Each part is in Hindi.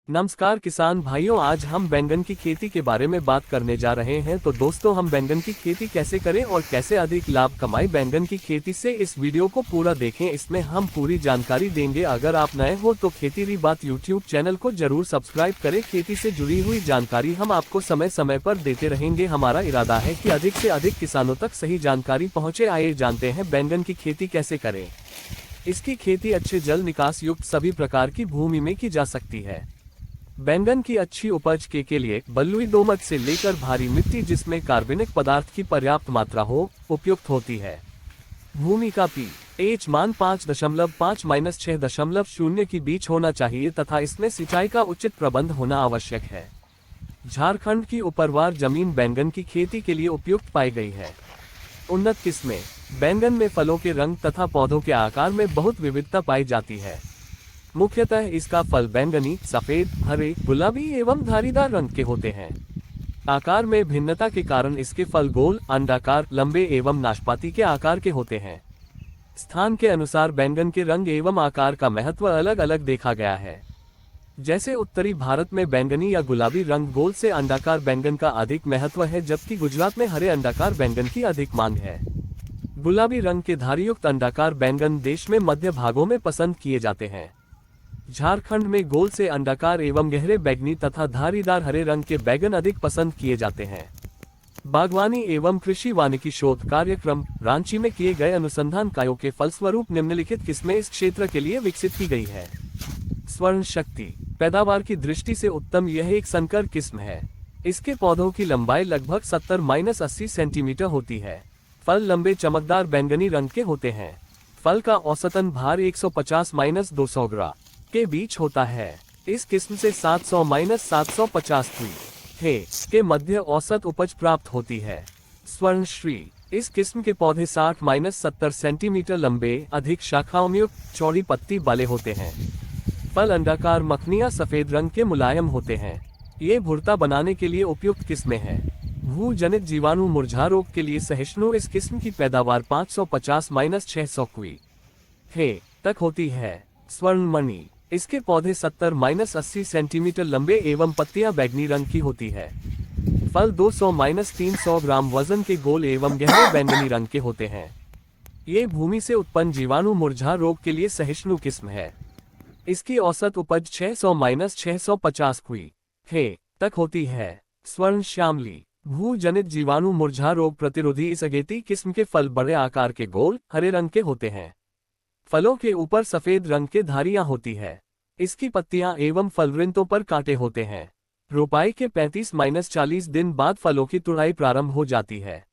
नमस्कार किसान भाइयों, आज हम बैंगन की खेती के बारे में बात करने जा रहे हैं। तो दोस्तों, हम बैंगन की खेती कैसे करें और कैसे अधिक लाभ कमाएं बैंगन की खेती से, इस वीडियो को पूरा देखें। इसमें हम पूरी जानकारी देंगे। अगर आप नए हो तो खेती बात यूट्यूब चैनल को जरूर सब्सक्राइब करें। खेती से जुड़ी हुई जानकारी हम आपको समय समय पर देते रहेंगे। हमारा इरादा है कि अधिक से अधिक किसानों तक सही जानकारी पहुँचे। आइए जानते हैं बैंगन की खेती कैसे करें। इसकी खेती अच्छे जल निकास युक्त सभी प्रकार की भूमि में की जा सकती है। बैंगन की अच्छी उपज के लिए बलुई दोमट से लेकर भारी मिट्टी जिसमें कार्बनिक पदार्थ की पर्याप्त मात्रा हो, उपयुक्त होती है। भूमि का pH मान 5.5-6.0 के बीच होना चाहिए तथा इसमें सिंचाई का उचित प्रबंध होना आवश्यक है। झारखंड की ऊपरवार जमीन बैंगन की खेती के लिए उपयुक्त पाई गई है। उन्नत किस्में बैंगन में फलों के रंग तथा पौधों के आकार में बहुत विविधता पाई जाती है। मुख्यतः इसका फल बैंगनी, सफेद, हरे, गुलाबी एवं धारीदार रंग के होते हैं। आकार में भिन्नता के कारण इसके फल गोल, अंडाकार, लंबे एवं नाशपाती के आकार के होते हैं। स्थान के अनुसार बैंगन के रंग एवं आकार का महत्व अलग अलग देखा गया है। जैसे उत्तरी भारत में बैंगनी या गुलाबी रंग गोल से अंडाकार बैंगन का अधिक महत्व है, जबकि गुजरात में हरे अंडाकार बैंगन की अधिक मांग है। गुलाबी रंग के धारीयुक्त अंडाकार बैंगन देश में मध्य भागों में पसंद किए जाते हैं। झारखंड में गोल से अंडाकार एवं गहरे बैंगनी तथा धारीदार हरे रंग के बैंगन अधिक पसंद किए जाते हैं। बागवानी एवं कृषि वानिकी शोध कार्यक्रम रांची में किए गए अनुसंधान कार्यों के फलस्वरूप निम्नलिखित किस्में इस क्षेत्र के लिए विकसित की गई है। स्वर्ण शक्ति पैदावार की दृष्टि से उत्तम, यह एक संकर किस्म है। इसके पौधों की लंबाई लगभग 70-80 सेंटीमीटर होती है। फल लंबे चमकदार बैंगनी रंग के होते हैं। फल का औसतन भार 150-200 ग्राम के बीच होता है। इस किस्म से 700-750 के मध्य औसत उपज प्राप्त होती है। स्वर्णश्री इस किस्म के पौधे 60-70 सेंटीमीटर लंबे, अधिक शाखाओं युक्त, चौड़ी पत्ती वाले होते हैं। फल अंडाकार, मखनिया सफेद रंग के मुलायम होते हैं। ये भुर्ता बनाने के लिए उपयुक्त किस्में हैं। भू जनित जीवाणु मुरझा रोग के लिए सहिष्णु इस किस्म की पैदावार 550-600 तक होती है। स्वर्णमणि इसके पौधे 70-80 सेंटीमीटर लंबे एवं पत्तियां बैंगनी रंग की होती है। फल 200-300 ग्राम वजन के गोल एवं गहरे बैंगनी रंग के होते हैं। ये भूमि से उत्पन्न जीवाणु मुरझा रोग के लिए सहिष्णु किस्म है। इसकी औसत उपज 600-650 तक होती है। स्वर्ण श्यामली भू जनित जीवाणु मुरझा रोग प्रतिरोधी इस अगेती किस्म के फल बड़े आकार के गोल, हरे रंग के होते हैं। फलों के ऊपर सफेद रंग के धारियां होती है। इसकी पत्तियां एवं फलवृंतों पर कांटे होते हैं। रोपाई के 35-40 दिन बाद फलों की तुड़ाई प्रारंभ हो जाती है।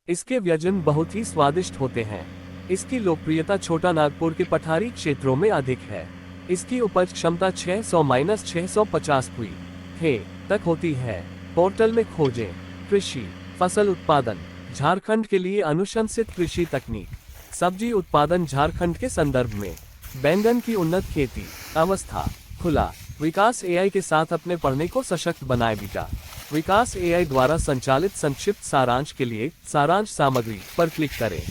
इसके व्यंजन बहुत ही स्वादिष्ट होते हैं। इसकी लोकप्रियता छोटा नागपुर के पठारी क्षेत्रों में अधिक है। इसकी उपज क्षमता 600-650 तक होती है। पोर्टल में खोजें कृषि फसल उत्पादन झारखंड के लिए अनुशंसित कृषि तकनीक। सब्जी उत्पादन झारखंड के संदर्भ में बैंगन की उन्नत खेती अवस्था खुला। विकास एआई के साथ अपने पढ़ने को सशक्त बनाए बेटा। विकास एआई द्वारा संचालित संक्षिप्त सारांश के लिए सारांश सामग्री पर क्लिक करें।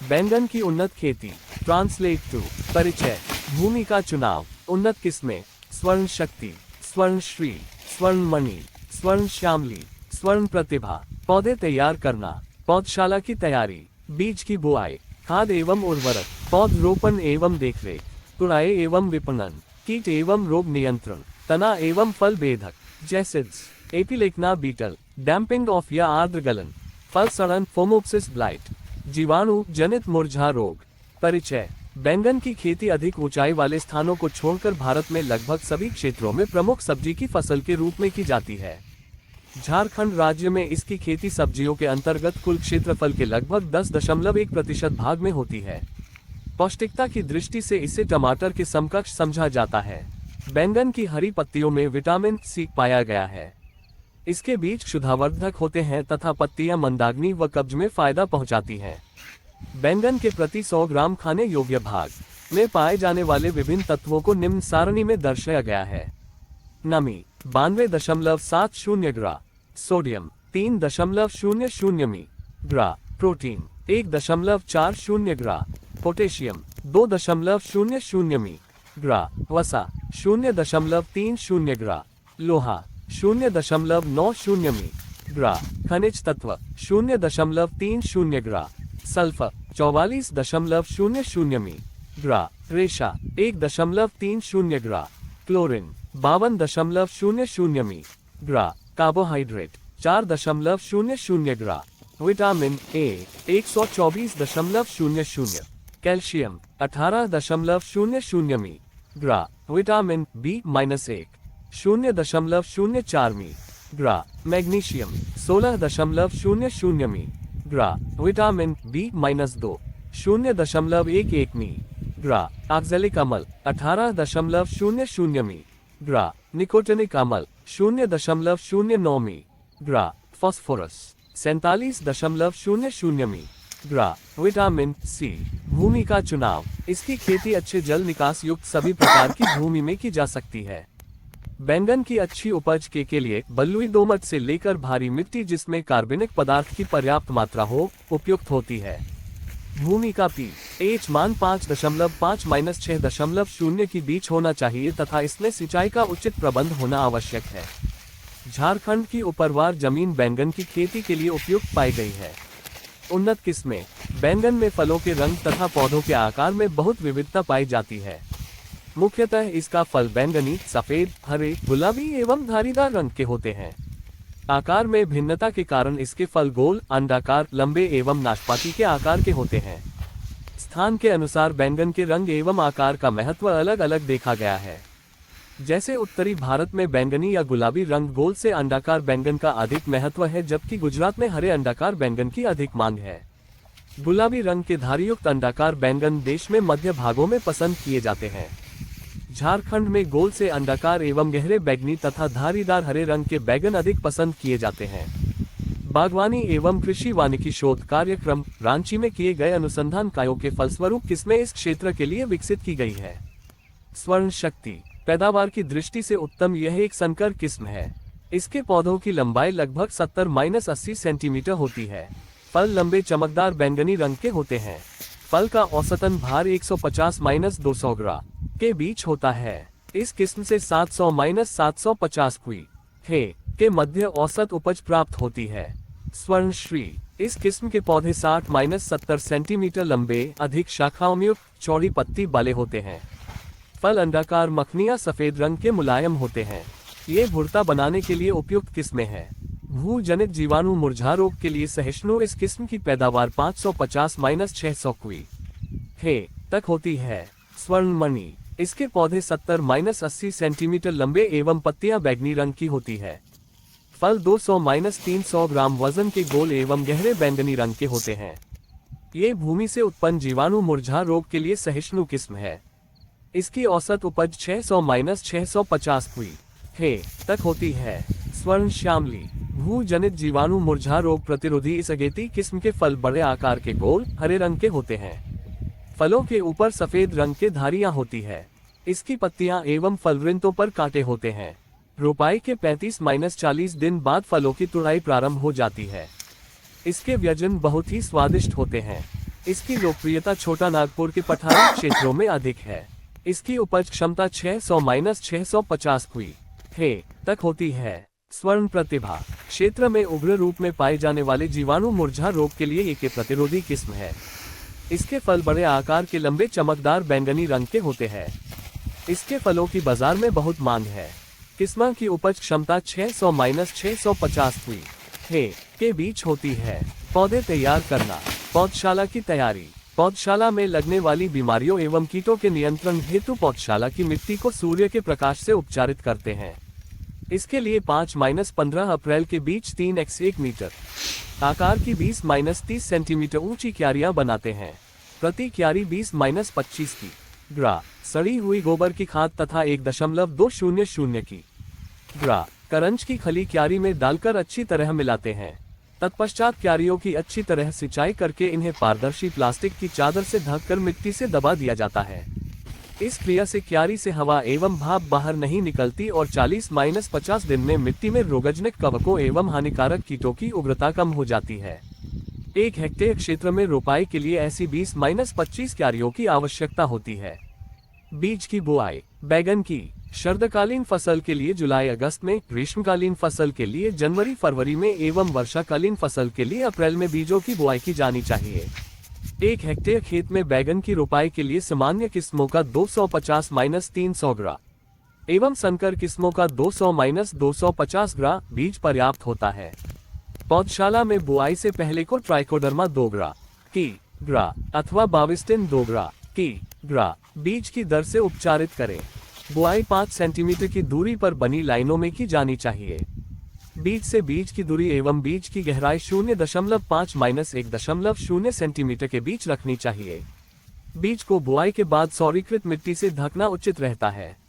बैंगन की उन्नत खेती ट्रांसलेट टू परिचय। भूमि का चुनाव, उन्नत किस्में, स्वर्ण शक्ति, स्वर्ण श्री, स्वर्णमणि, स्वर्ण श्यामली, स्वर्ण प्रतिभा। पौधे तैयार करना, पौधशाला की तैयारी, बीज की बुआई, खाद एवं उर्वरक, पौधरोपण एवं देखरेख, तुड़ाई एवं विपणन, कीट एवं रोग नियंत्रण, तना एवं फल भेदक, जैसिड्स, एपिलेक्ना बीटल, डैम्पिंग ऑफ या आर्द्र गलन, फल सड़न, फोमोप्सिस ब्लाइट, जीवाणु जनित मुरझा रोग। परिचय बैंगन की खेती अधिक ऊंचाई वाले स्थानों को छोड़कर भारत में लगभग सभी क्षेत्रों में प्रमुख सब्जी की फसल के रूप में की जाती है। झारखंड राज्य में इसकी खेती सब्जियों के अंतर्गत कुल क्षेत्रफल के लगभग 10.1% भाग में होती है। पौष्टिकता की दृष्टि से इसे टमाटर के समकक्ष समझा जाता है। बैंगन की हरी पत्तियों में विटामिन सी पाया गया है। इसके बीज क्षुधावर्धक होते हैं तथा पत्तियां मंदाग्नि व कब्ज में फायदा पहुंचाती हैं। बैंगन के प्रति 100 ग्राम खाने योग्य भाग में पाए जाने वाले विभिन्न तत्वों को निम्न सारणी में दर्शाया गया है। नमी 92.70 ग्रा, सोडियम 3.00 मी ग्रा, प्रोटीन 1.40 ग्रा, पोटेशियम 2.00 मी ग्रा। वसा 0.30 ग्रा। लोहा 0.90 मी। ग्रा। खनिज तत्व 0.30 ग्रा। सल्फर 44.00 मी। ग्रा। रेशा 1.30 ग्रा। क्लोरीन 52.00 मी। ग्रा। कार्बोहाइड्रेट 4.00 ग्रा। Vitamin A 124.00। कैल्शियम 18.00 मी। ग्रा। विटामिन B-1 0.04 मी। ग्रा। मैग्नीशियम 16.00 मी। ग्रा। विटामिन B-2 0.11 मी। ग्रा। ऑक्सैलिक अम्ल 18.00 मी। ग्रा। निकोटिनिक अम्ल 0.09 मी। ग्रा। फास्फोरस 47.00 मी। ग्रा। विटामिन सी। भूमि का चुनाव। इसकी खेती अच्छे जल निकास युक्त सभी प्रकार की भूमि में की जा सकती है। बैंगन की अच्छी उपज के लिए बलुई दोमट से लेकर भारी मिट्टी जिसमें कार्बनिक पदार्थ की पर्याप्त मात्रा हो उपयुक्त होती है। भूमि का pH मान 5.5-6.0 के बीच होना चाहिए तथा इसमें सिंचाई का उचित प्रबंध होना आवश्यक है। झारखंड की ऊपरवार जमीन बैंगन की खेती के लिए उपयुक्त पाई गई है। उन्नत किस्में। बैंगन में फलों के रंग तथा पौधों के आकार में बहुत विविधता पाई जाती है। मुख्यतः इसका फल बैंगनी, सफेद, हरे, गुलाबी एवं धारीदार रंग के होते हैं। आकार में भिन्नता के कारण इसके फल गोल, अंडाकार, लंबे एवं नाशपाती के आकार के होते हैं। स्थान के अनुसार बैंगन के रंग एवं आकार का महत्व अलग अलग देखा गया है। जैसे उत्तरी भारत में बैंगनी या गुलाबी रंग गोल से अंडाकार बैंगन का अधिक महत्व है, जबकि गुजरात में हरे अंडाकार बैंगन की अधिक मांग है। गुलाबी रंग के धारीयुक्त अंडाकार बैंगन देश में मध्य भागों में पसंद किए जाते हैं। झारखंड में गोल से अंडाकार एवं गहरे बैंगनी तथा धारीदार हरे रंग के बैंगन अधिक पसंद किए जाते हैं। बागवानी एवं कृषि वानिकी शोध कार्यक्रम रांची में किए गए अनुसंधान कार्यों के फलस्वरूप किस्में इस क्षेत्र के लिए विकसित की गई है। स्वर्ण शक्ति। पैदावार की दृष्टि से उत्तम यह एक संकर किस्म है। इसके पौधों की लंबाई लगभग 70-80 सेंटीमीटर होती है। फल लंबे चमकदार बैंगनी रंग के होते हैं। फल का औसतन भार 150-200 ग्राम के बीच होता है। इस किस्म से 700-750 के मध्य औसत उपज प्राप्त होती है। स्वर्णश्री। इस किस्म के पौधे 60-70 सेंटीमीटर लंबे, अधिक शाखाओं युक्त, चौड़ी पत्ती वाले होते हैं। फल अंडाकार, मखनिया सफेद रंग के मुलायम होते हैं। ये भुर्ता बनाने के लिए उपयुक्त किस्में हैं। भू जनित जीवाणु मुरझा रोग के लिए सहिष्णु इस किस्म की पैदावार 550-600 तक होती है। स्वर्णमणि। इसके पौधे 70-80 सेंटीमीटर लंबे एवं पत्तियां बैंगनी रंग की होती है। फल 200-300 ग्राम वजन के गोल एवं गहरे बैंगनी रंग के होते हैं। ये भूमि से उत्पन्न जीवाणु मुरझा रोग के लिए सहिष्णु किस्म है। इसकी औसत उपज 600-650 तक होती है। स्वर्ण श्यामली। भू जनित जीवाणु मुरझा रोग प्रतिरोधी इस अगेती किस्म के फल बड़े आकार के गोल, हरे रंग के होते हैं। फलों के ऊपर सफेद रंग के धारियां होती है। इसकी पत्तियां एवं फलवृंतों पर कांटे होते हैं। रोपाई के 35-40 दिन बाद फलों की तुड़ाई प्रारंभ हो जाती है। इसके व्यंजन बहुत ही स्वादिष्ट होते हैं। इसकी लोकप्रियता छोटा नागपुर के पठारी क्षेत्रों में अधिक है। इसकी उपज क्षमता 600-650 तक होती है। स्वर्ण प्रतिभा। क्षेत्र में उग्र रूप में पाए जाने वाले जीवाणु मुरझा रोग के लिए एक प्रतिरोधी किस्म है। इसके फल बड़े आकार के लंबे चमकदार बैंगनी रंग के होते हैं। इसके फलों की बाजार में बहुत मांग है। किस्म की उपज क्षमता 600-650 के बीच होती है। पौधे तैयार करना। पौधशाला की तैयारी। पौधशाला में लगने वाली बीमारियों एवं कीटों के नियंत्रण हेतु पौधशाला की मिट्टी को सूर्य के प्रकाश से उपचारित करते हैं। इसके लिए 5-15 अप्रैल के बीच 3x1 मीटर आकार की 20-30 सेंटीमीटर ऊंची क्यारियां बनाते हैं। प्रति क्यारी 20-25 की ग्रा सड़ी हुई गोबर की खाद तथा 1.200 की ग्रा करंज की खली क्यारी में डालकर अच्छी तरह मिलाते हैं। तत्पश्चात क्यारियों की अच्छी तरह सिंचाई करके इन्हें पारदर्शी प्लास्टिक की चादर से ढककर मिट्टी से दबा दिया जाता है। इस क्रिया से क्यारी से हवा एवं भाप बाहर नहीं निकलती और 40-50 दिन में मिट्टी में रोगजनक कवकों एवं हानिकारक कीटों की उग्रता कम हो जाती है। 1 हेक्टेयर क्षेत्र में रोपाई के लिए ऐसी 20-25 क्यारियों की आवश्यकता होती है। बीज की बुआई। बैगन की शरदकालीन फसल के लिए जुलाई अगस्त में, ग्रीष्मकालीन फसल के लिए जनवरी फरवरी में एवं वर्षाकालीन फसल के लिए अप्रैल में बीजों की बुआई की जानी चाहिए। 1 हेक्टेयर खेत में बैगन की रोपाई के लिए सामान्य किस्मों का 250-300 ग्रा एवं संकर किस्मों का 200-250 ग्रा बीज पर्याप्त होता है। पौधशाला में बुआई से पहले को ट्राइकोडर्मा 2 ग्रा अथवा बाविस्टिन 2 ग्रा बीज की दर से उपचारित करें। बुआई 5 सेंटीमीटर की दूरी पर बनी लाइनों में की जानी चाहिए। बीज से बीज की दूरी एवं बीज की गहराई 0.5-1.0 सेंटीमीटर के बीच रखनी चाहिए। बीज को बुआई के बाद सौरीकृत मिट्टी से ढकना उचित रहता है।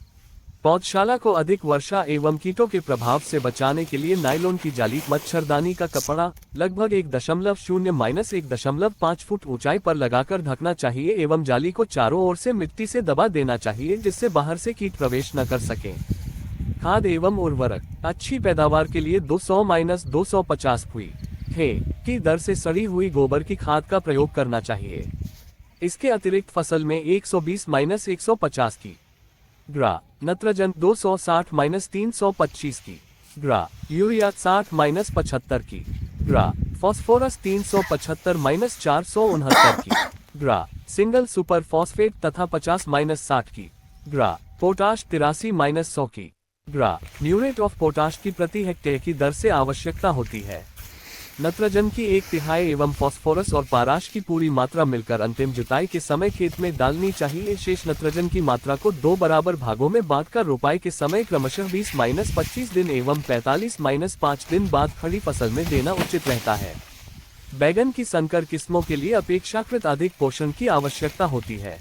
पौधशाला को अधिक वर्षा एवं कीटों के प्रभाव से बचाने के लिए नायलॉन की जाली, मच्छरदानी का कपड़ा लगभग 1.0-1.5 फुट ऊंचाई पर लगाकर ढकना चाहिए एवं जाली को चारों ओर से मिट्टी से दबा देना चाहिए जिससे बाहर से कीट प्रवेश न कर सकें। खाद एवं उर्वरक। अच्छी पैदावार के लिए 200-250 की दर से सड़ी हुई गोबर की खाद का प्रयोग करना चाहिए। इसके अतिरिक्त फसल में 120-150 की ग्रा नत्रजन, 260-325 की ग्रा यूरिया, 60-75 की ग्रा फास्फोरस, 375-469 की ग्रा सिंगल सुपर फॉस्फेट तथा 50-60 की ग्रा पोटाश, 83-100 की ग्रा म्यूरेट ऑफ पोटाश की प्रति हेक्टेयर की दर से आवश्यकता होती है। नत्रजन की 1/3 एवं फास्फोरस और पाराश की पूरी मात्रा मिलकर अंतिम जुताई के समय खेत में डालनी चाहिए। शेष नत्रजन की मात्रा को 2 बराबर भागों में बांटकर रोपाई के समय क्रमशः 20-25 दिन एवं 45-5 दिन बाद खड़ी फसल में देना उचित रहता है। बैगन की संकर किस्मों के लिए अपेक्षाकृत अधिक पोषण की आवश्यकता होती है।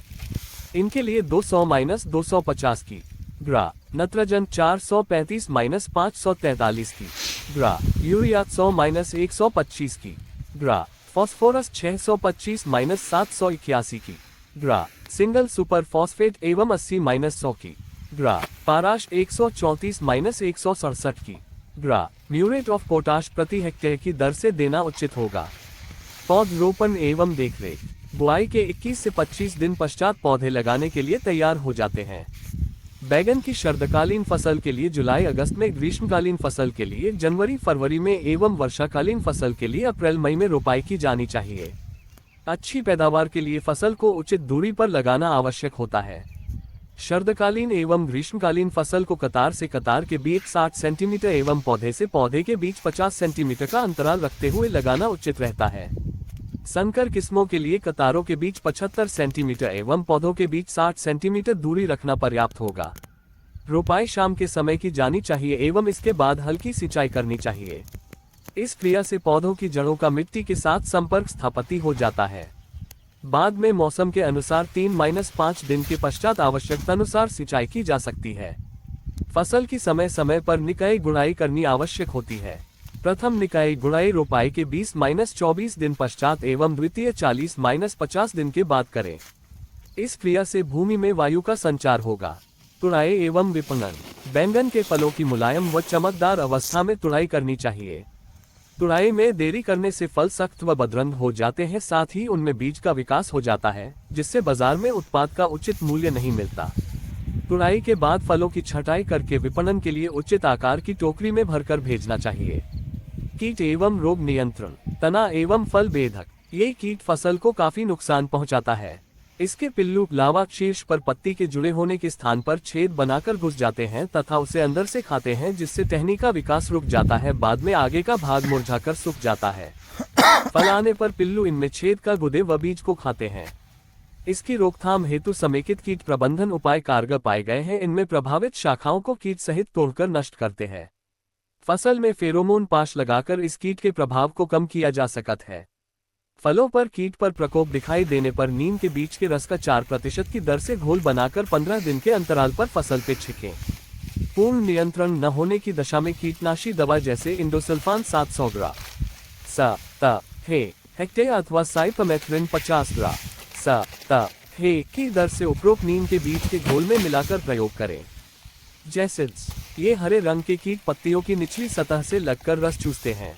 इनके लिए 200-250 की ग्रा नत्रजन, 435-543 की ग्रा यूरिया, 100-125 की ग्रा फास्फोरस, 625-781 की ग्रा सिंगल सुपर फॉस्फेट एवं 80-100 की ग्रा पाराश, 134-167 की ग्रा म्यूरेट ऑफ पोटाश प्रति हेक्टेयर की दर से देना उचित होगा। पौधरोपण एवं देखरेख। बुआई के 21 से 25 दिन पश्चात पौधे लगाने के लिए तैयार हो जाते हैं। बैगन की शरदकालीन फसल के लिए जुलाई अगस्त में, ग्रीष्मकालीन फसल के लिए जनवरी फरवरी में एवं वर्षाकालीन फसल के लिए अप्रैल मई में रोपाई की जानी चाहिए। अच्छी पैदावार के लिए फसल को उचित दूरी पर लगाना आवश्यक होता है। शरदकालीन एवं ग्रीष्मकालीन फसल को कतार से कतार के बीच 60 सेंटीमीटर एवं पौधे से पौधे के बीच 50 सेंटीमीटर का अंतराल रखते हुए लगाना उचित रहता है। संकर किस्मों के लिए कतारों के बीच 75 सेंटीमीटर एवं पौधों के बीच 60 सेंटीमीटर दूरी रखना पर्याप्त होगा। रोपाई शाम के समय की जानी चाहिए एवं इसके बाद हल्की सिंचाई करनी चाहिए। इस क्रिया से पौधों की जड़ों का मिट्टी के साथ संपर्क स्थापित हो जाता है। बाद में मौसम के अनुसार 3-5 दिन के पश्चात आवश्यकतानुसार सिंचाई की जा सकती है। फसल की समय समय पर निकाई गुड़ाई करनी आवश्यक होती है। प्रथम निकाई गुड़ाई रोपाई के 20-24 दिन पश्चात एवं द्वितीय 40-50 दिन के बाद करें। इस क्रिया से भूमि में वायु का संचार होगा। तुड़ाई एवं विपणन। बैंगन के फलों की मुलायम व चमकदार अवस्था में तुड़ाई करनी चाहिए। तुड़ाई में देरी करने से फल सख्त व बदरंग हो जाते हैं, साथ ही उनमें बीज का विकास हो जाता है, जिससे बाजार में उत्पाद का उचित मूल्य नहीं मिलता। तुड़ाई के बाद फलों की छटाई करके विपणन के लिए उचित आकार की टोकरी में भरकर भेजना चाहिए। कीट एवं रोग नियंत्रण। तना एवं फल बेधक। ये कीट फसल को काफी नुकसान पहुंचाता है। इसके पिल्लू लावा शीर्ष पर पत्ती के जुड़े होने के स्थान पर छेद बनाकर घुस जाते हैं तथा उसे अंदर से खाते हैं, जिससे टहनी का विकास रुक जाता है। बाद में आगे का भाग मुरझाकर सूख जाता है। फल आने पर पिल्लू इनमें छेद का गुदे व बीज को खाते हैं। इसकी रोकथाम हेतु समेकित कीट प्रबंधन उपाय कारगर पाए गए हैं। इनमें प्रभावित शाखाओं को कीट सहित तोड़कर नष्ट करते हैं। फसल में फेरोमोन पाश लगाकर इस कीट के प्रभाव को कम किया जा सकता है। फलों पर कीट पर प्रकोप दिखाई देने पर नीम के बीज के रस का 4% की दर से घोल बनाकर 15 दिन के अंतराल पर फसल पे छिड़कें। पूर्ण नियंत्रण न होने की दशा में कीटनाशी दवा जैसे इंडोसल्फान 700 ग्रा हेक्टेयर अथवा साइपरमेथ्रिन 50 ग्रा की दर से उपरोक्त नीम के बीज के घोल में मिलाकर प्रयोग करें। जैसिड्स। ये हरे रंग के कीट पत्तियों की निचली सतह से लगकर रस चूसते हैं,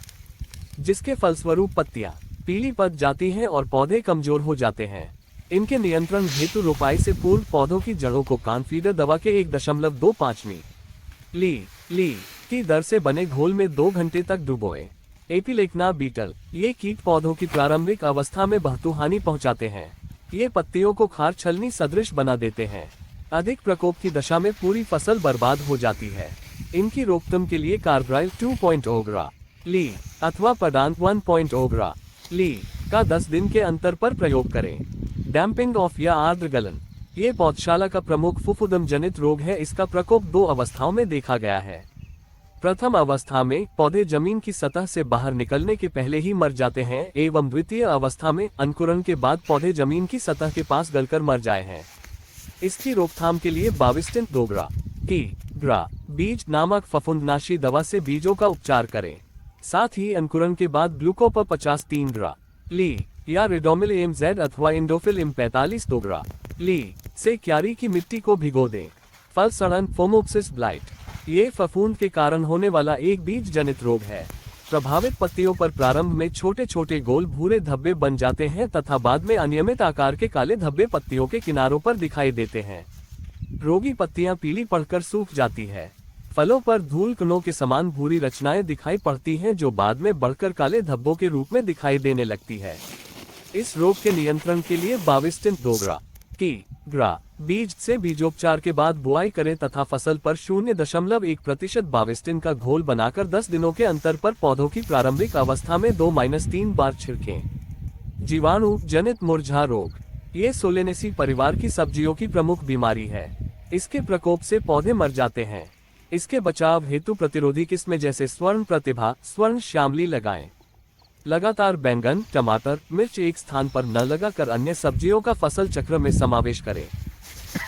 जिसके फलस्वरूप पत्तियां पीली पड़ जाती हैं और पौधे कमजोर हो जाते हैं। इनके नियंत्रण हेतु रोपाई से पूर्व पौधों की जड़ों को कॉन्फीडर दवा के 1.25 ली की दर से बने घोल में 2 घंटे तक डुबोएं। एपिलेक्ना बीटल, ये कीट पौधों की प्रारंभिक अवस्था में बहुत हानि पहुंचाते हैं। ये पत्तियों को खार छलनी सदृश बना देते हैं। अधिक प्रकोप की दशा में पूरी फसल बर्बाद हो जाती है। इनकी रोकथाम के लिए कार्बाइल 2.0 ग्रा ली अथवा पडांत 1.0 ग्रा ली का 10 दिन के अंतर पर प्रयोग करें। डैम्पिंग ऑफ या आर्द्र गलन, ये पौधशाला का प्रमुख फुफुदम जनित रोग है। इसका प्रकोप 2 अवस्थाओं में देखा गया है। प्रथम अवस्था में पौधे जमीन की सतह से बाहर निकलने के पहले ही मर जाते हैं एवं द्वितीय अवस्था में अंकुरण के बाद पौधे जमीन की सतह के पास गलकर मर जाए हैं। इसकी रोकथाम के लिए बाविस्टिन 2 ग्रा बीज नामक फफूंदनाशी दवा से बीजों का उपचार करें। साथ ही अंकुरण के बाद ग्लूकोपर 50 ग्रा ली या रिडोमिल एमजेड अथवा इंडोफिल इम 45 2 ग्रा ली से क्यारी की मिट्टी को भिगो दें। फल सड़न फोमोप्सिस ब्लाइट, ये फफूंद के कारण होने वाला एक बीज जनित रोग है। प्रभावित पत्तियों पर प्रारंभ में छोटे छोटे गोल भूरे धब्बे बन जाते हैं तथा बाद में अनियमित आकार के काले धब्बे पत्तियों के किनारों पर दिखाई देते हैं। रोगी पत्तियां पीली पड़कर सूख जाती है। फलों पर धूल कणों के समान भूरी रचनाएं दिखाई पड़ती हैं जो बाद में बढ़कर काले धब्बों के रूप में दिखाई देने लगती है। इस रोग के नियंत्रण के लिए बाविस्टिन 2 ग्रा बीज से बीजोपचार के बाद बुआई करें तथा फसल पर 0.1% बाविस्टिन का घोल बनाकर 10 दिनों के अंतर पर पौधों की प्रारंभिक अवस्था में 2-3 बार छिड़कें। जीवाणु जनित मुरझा रोग, ये सोलेनेसी परिवार की सब्जियों की प्रमुख बीमारी है। इसके प्रकोप से पौधे मर जाते हैं। इसके बचाव हेतु प्रतिरोधी किस्में जैसे स्वर्ण प्रतिभा, स्वर्ण श्यामली लगाएं। लगातार बैंगन, टमाटर, मिर्च एक स्थान पर न लगाकर अन्य सब्जियों का फसल चक्र में समावेश करें।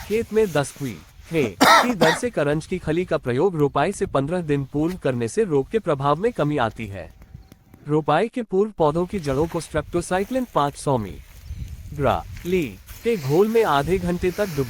खेत में 10 की दर से करंज की खली का प्रयोग रोपाई से 15 दिन पूर्व करने से रोग के प्रभाव में कमी आती है। रोपाई के पूर्व पौधों की जड़ों को स्ट्रेप्टोसाइक्लिन 500 ग्रा ली के घोल में आधे घंटे तक डुबो